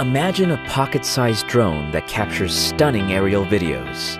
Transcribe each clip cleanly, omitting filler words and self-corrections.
Imagine a pocket-sized drone that captures stunning aerial videos.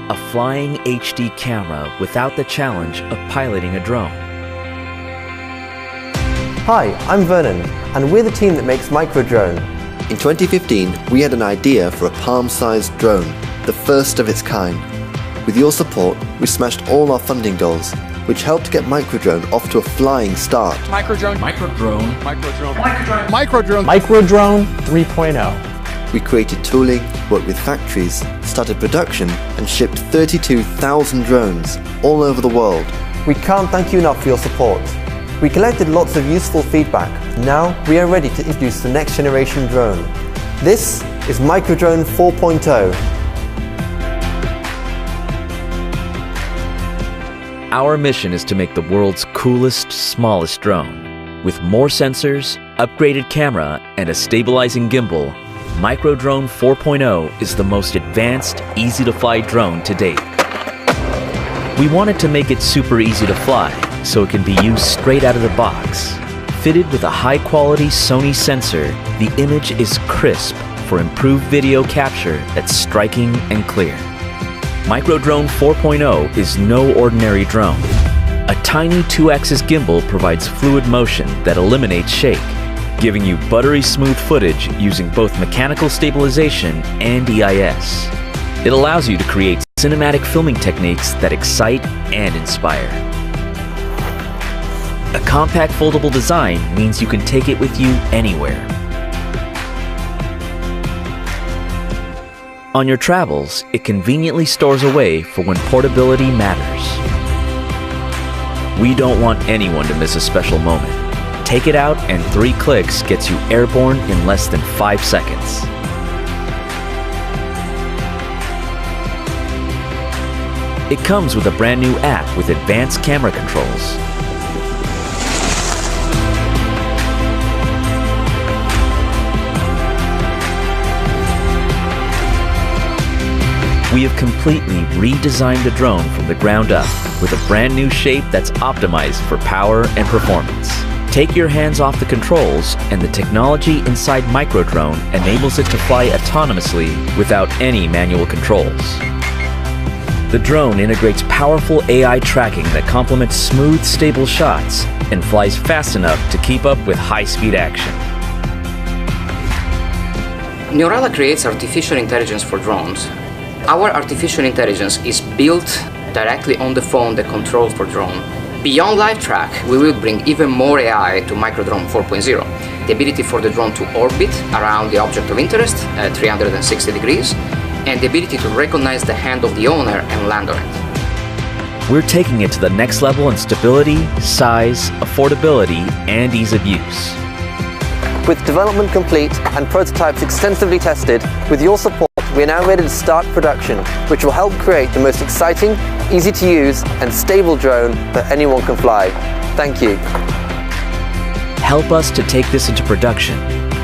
A flying HD camera without the challenge of piloting a drone. Hi, I'm Vernon, and we're the team that makes Microdrone. In 2015, we had an idea for a palm-sized drone, the first of its kind. With your support, we smashed all our funding goals, which helped get Microdrone off to a flying start. Microdrone 3.0. We created tooling, worked with factories, started production, and shipped 32,000 drones all over the world. We can't thank you enough for your support. We collected lots of useful feedback. Now we are ready to introduce the next generation drone. This is Microdrone 4.0. Our mission is to make the world's coolest, smallest drone. With more sensors, upgraded camera, and a stabilizing gimbal, Microdrone 4.0 is the most advanced, easy-to-fly drone to date. We wanted to make it super easy to fly, so it can be used straight out of the box. Fitted with a high-quality Sony sensor, the image is crisp for improved video capture that's striking and clear. Microdrone 4.0 is no ordinary drone. A tiny 2-axis gimbal provides fluid motion that eliminates shake, giving you buttery smooth footage using both mechanical stabilization and EIS. It allows you to create cinematic filming techniques that excite and inspire. A compact foldable design means you can take it with you anywhere. On your travels, it conveniently stores away for when portability matters. We don't want anyone to miss a special moment. Take it out and 3 clicks gets you airborne in less than 5 seconds. It comes with a brand new app with advanced camera controls. We have completely redesigned the drone from the ground up with a brand new shape that's optimized for power and performance. Take your hands off the controls, and the technology inside Microdrone enables it to fly autonomously without any manual controls. The drone integrates powerful AI tracking that complements smooth, stable shots and flies fast enough to keep up with high-speed action. Neurala creates artificial intelligence for drones. Our artificial intelligence is built directly on the phone that controls the drone. Beyond live track, we will bring even more AI to Microdrone 4.0. The ability for the drone to orbit around the object of interest at 360 degrees, and the ability to recognize the hand of the owner and land on it. We're taking it to the next level in stability, size, affordability, and ease of use. With development complete and prototypes extensively tested, with your support, we are now ready to start production, which will help create the most exciting, easy to use, and stable drone that anyone can fly. Thank you. Help us to take this into production.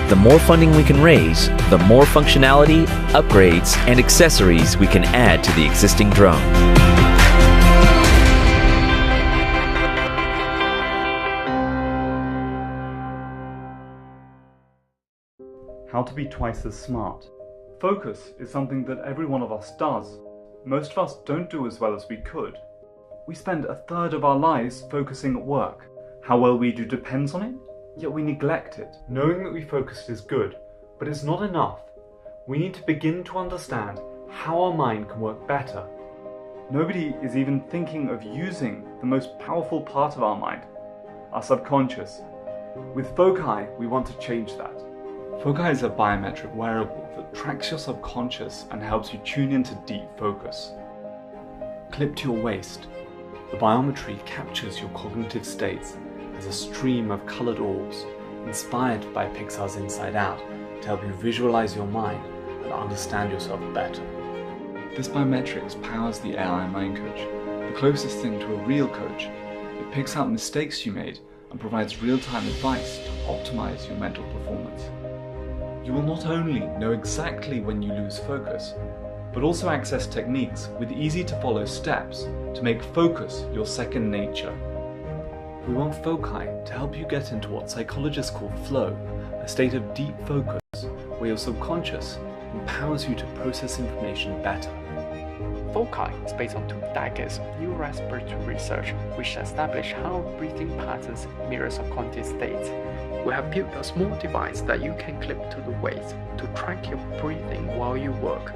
The more funding we can raise, the more functionality, upgrades, and accessories we can add to the existing drone. How to be twice as smart. Focus is something that every one of us does. Most of us don't do as well as we could. We spend a third of our lives focusing at work. How well we do depends on it, yet we neglect it. Knowing that we focused is good, but it's not enough. We need to begin to understand how our mind can work better. Nobody is even thinking of using the most powerful part of our mind, our subconscious. With Foci, we want to change that. Foci is a biometric wearable that tracks your subconscious and helps you tune into deep focus. Clipped to your waist, the biometry captures your cognitive states as a stream of coloured orbs, inspired by Pixar's Inside Out, to help you visualise your mind and understand yourself better. This biometrics powers the AI Mind Coach, the closest thing to a real coach. It picks out mistakes you made and provides real-time advice to optimise your mental performance. You will not only know exactly when you lose focus, but also access techniques with easy-to-follow steps to make focus your second nature. We want Foci to help you get into what psychologists call flow, a state of deep focus where your subconscious empowers you to process information better. Foci is based on 2 decades of neurorespiratory research, which established how breathing patterns mirror subconscious states. We have built a small device that you can clip to the waist to track your breathing while you work.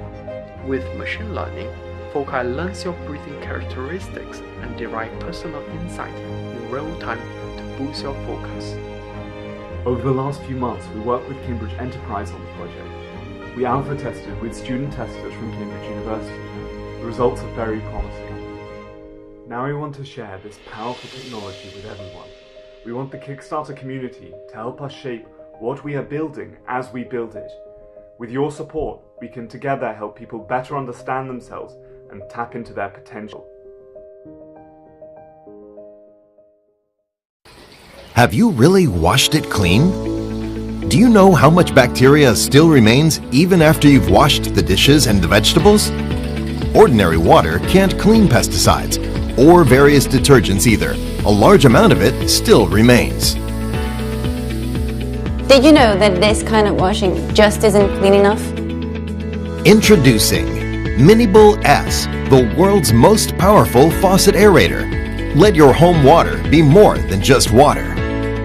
With machine learning, Foci learns your breathing characteristics and derives personal insight in real time to boost your focus. Over the last few months, we worked with Cambridge Enterprise on the project. We alpha tested with student testers from Cambridge University. The results are very promising. Now we want to share this powerful technology with everyone. We want the Kickstarter community to help us shape what we are building as we build it. With your support, we can together help people better understand themselves and tap into their potential. Have you really washed it clean? Do you know how much bacteria still remains even after you've washed the dishes and the vegetables? Ordinary water can't clean pesticides or various detergents either. A large amount of it still remains. Did you know that this kind of washing just isn't clean enough? Introducing Minible S, the world's most powerful faucet aerator. Let your home water be more than just water.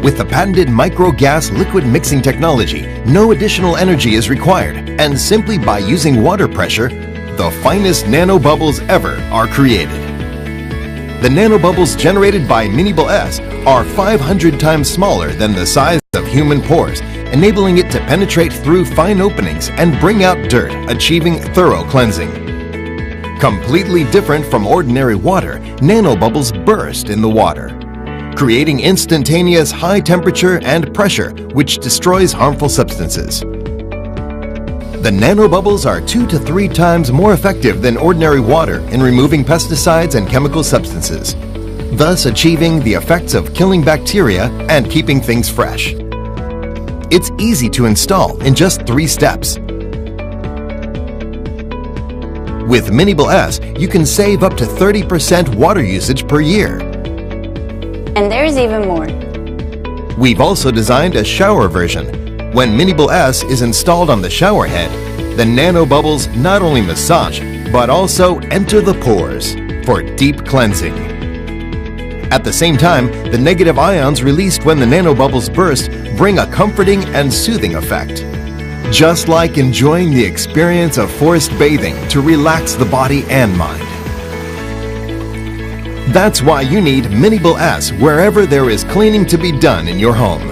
With the patented micro-gas liquid mixing technology, no additional energy is required, and simply by using water pressure, the finest nanobubbles ever are created. The nanobubbles generated by Minible S are 500 times smaller than the size of human pores, enabling it to penetrate through fine openings and bring out dirt, achieving thorough cleansing. Completely different from ordinary water, nanobubbles burst in the water, creating instantaneous high temperature and pressure which destroys harmful substances. The nanobubbles are 2 to 3 times more effective than ordinary water in removing pesticides and chemical substances, thus achieving the effects of killing bacteria and keeping things fresh. It's easy to install in just 3 steps. With Minible S, you can save up to 30% water usage per year. And there's even more. We've also designed a shower version. When Minible S is installed on the shower head, the nanobubbles not only massage, but also enter the pores for deep cleansing. At the same time, the negative ions released when the nanobubbles burst bring a comforting and soothing effect. Just like enjoying the experience of forest bathing to relax the body and mind. That's why you need Minible S wherever there is cleaning to be done in your home.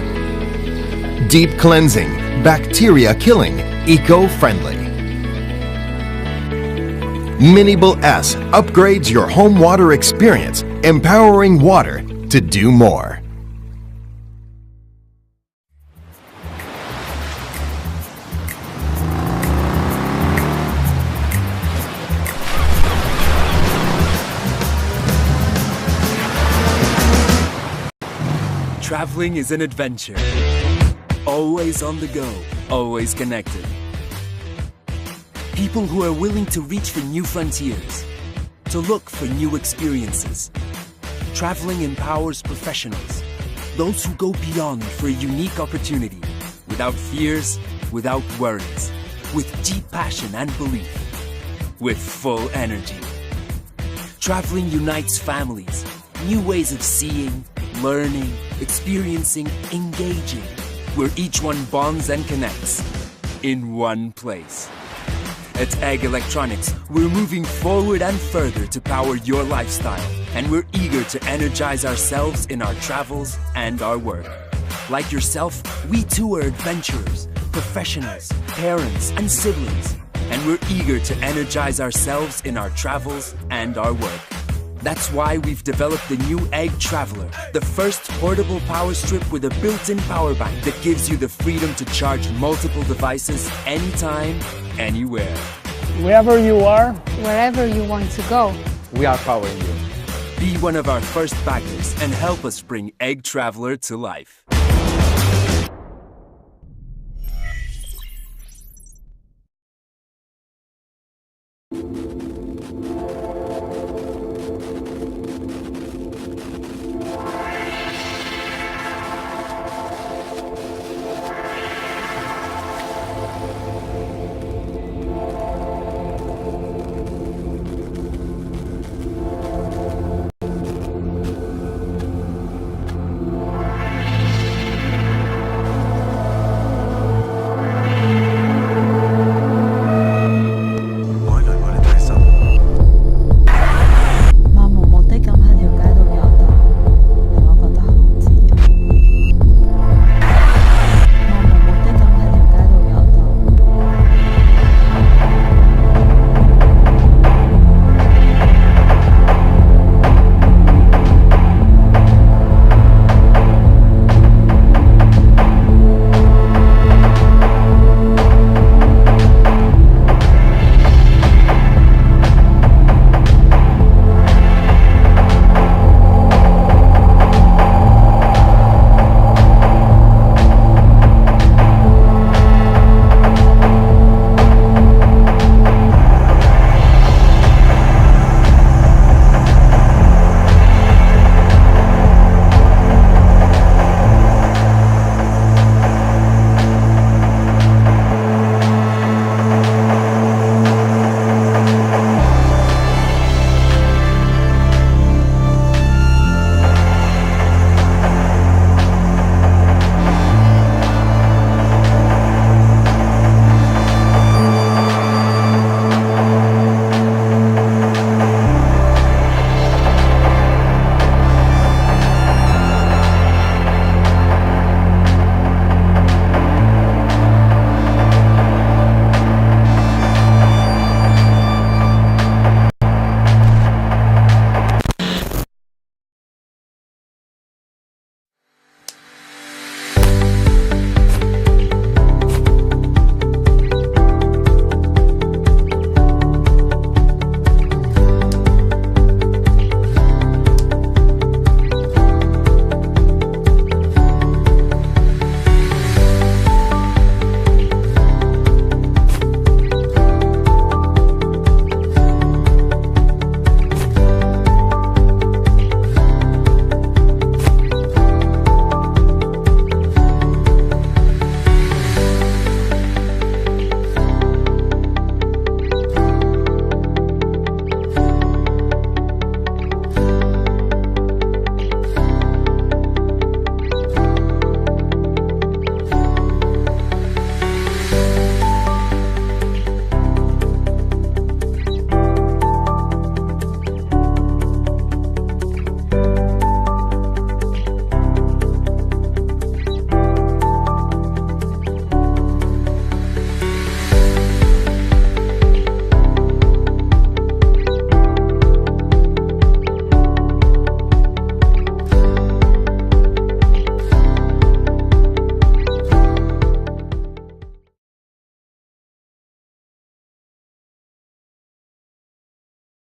Deep cleansing, bacteria killing, eco-friendly. Minible S upgrades your home water experience, empowering water to do more. Traveling is an adventure. Always on the go, always connected. People who are willing to reach for new frontiers, to look for new experiences. Traveling empowers professionals, those who go beyond for a unique opportunity, without fears, without worries, with deep passion and belief, with full energy. Traveling unites families, new ways of seeing, learning, experiencing, engaging, where each one bonds and connects in one place. At Egg Electronics, we're moving forward and further to power your lifestyle, and we're eager to energize ourselves in our travels and our work. Like yourself, we too are adventurers, professionals, parents, and siblings, and we're eager to energize ourselves in our travels and our work. That's why we've developed the new Egg Traveler, the first portable power strip with a built-in power bank that gives you the freedom to charge multiple devices anytime, anywhere. Wherever you are, wherever you want to go, we are powering you. Be one of our first backers and help us bring Egg Traveler to life.